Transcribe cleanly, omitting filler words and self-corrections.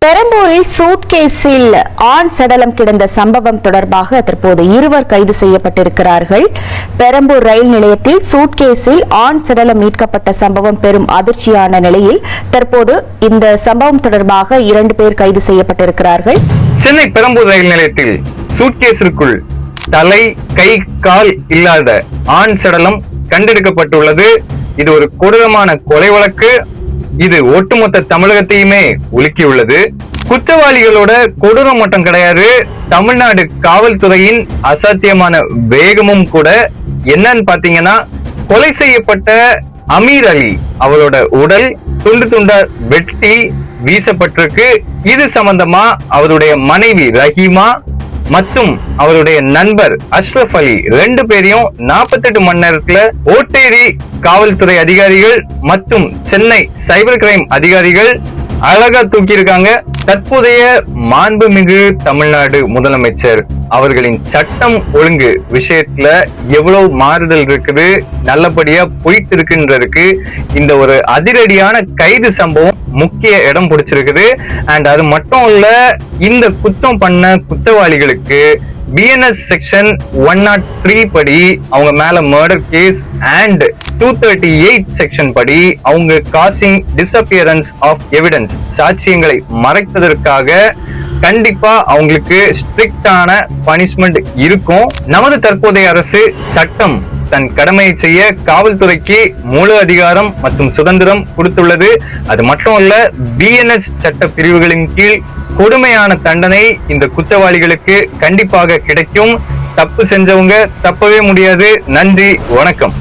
பெரம்பூரில் சூட்கேஸில் ஆண் சடலம் கிடந்த சம்பவம் தொடர்பாக தற்போது இருவர் கைது செய்யப்பட்டிருக்கிறார்கள். பெரம்பூர் ரயில் நிலையத்தில் சூட்கேஸில் ஆண் சடலம் மீட்கப்பட்ட சம்பவம் பெரும் அதிர்ச்சியான நிலையில் தற்போது இந்த சம்பவம் தொடர்பாக 2 பேர் கைது செய்யப்பட்டிருக்கிறார்கள். சென்னை பெரம்பூர் ரயில் நிலையத்தில் சூட்கேஸிற்குள் தலை, கை, கால் இல்லாத ஆண் சடலம் கண்டெடுக்கப்பட்டுள்ளது. இது ஒரு கொடூரமான கொலை வழக்கு. இது ஒட்டுமொத்த தமிழகத்தையுமே உலுக்கியுள்ளது. குற்றவாளிகளோட கொடூரம் மட்டும் கிடையாது, தமிழ்நாடு காவல்துறையின் அசாத்தியமான வேகமும் கூட. என்னன்னு பாத்தீங்கன்னா, கொலை செய்யப்பட்ட அமீர் அலி அவரோட உடல் துண்டு துண்டா வெட்டி வீசப்பட்டிருக்கு. இது சம்பந்தமா அவருடைய மனைவி ரஹீமா மற்றும் அவருடைய நண்பர் அஷ்ரப் அலி 2 பேரையும் 48 மணி நேரத்துல ஓட்டேரி காவல்துறை அதிகாரிகள் மற்றும் சென்னை சைபர் கிரைம் அதிகாரிகள் அழகா தூக்கியிருக்காங்க. தற்போதைய மாண்புமிகு தமிழ்நாடு முதலமைச்சர் அவர்களின் சட்டம் ஒழுங்கு விஷயத்துல எவ்வளவு மாறுதல் இருக்குது, நல்லபடியா போயிட்டு இருக்குன்றதுக்கு இந்த ஒரு அதிரடியான கைது சம்பவம் முக்கிய இடம் பிடிச்சிருக்குது. அண்ட் அது மட்டும் இல்ல, இந்த குற்றம் பண்ண குற்றவாளிகளுக்கு BNS செக்ஷன் 103 படி அவங்க மேல மர்டர் கேஸ் அண்ட் 238 செக்ஷன் படி அவங்க காசிங் டிஸ்அப்பியரன்ஸ் ஆஃப் எவிடன்ஸ் சாட்சியங்களை மறைத்ததற்காக கண்டிப்பா அவங்களுக்கு ஸ்ட்ரிக்டான பனிஷ்மெண்ட் இருக்கும். நமது தற்போதைய அரசு சட்டம் தன் கடமையை செய்ய காவல்துறைக்கு முழு அதிகாரம் மற்றும் சுதந்திரம் கொடுத்துள்ளது. அது மட்டும் இல்ல, BNS சட்ட பிரிவுகளின் கீழ் கொடுமையான தண்டனை இந்த குற்றவாளிகளுக்கு கண்டிப்பாக கிடைக்கும். தப்பு செஞ்சவங்க தப்பவே முடியாது. நன்றி, வணக்கம்.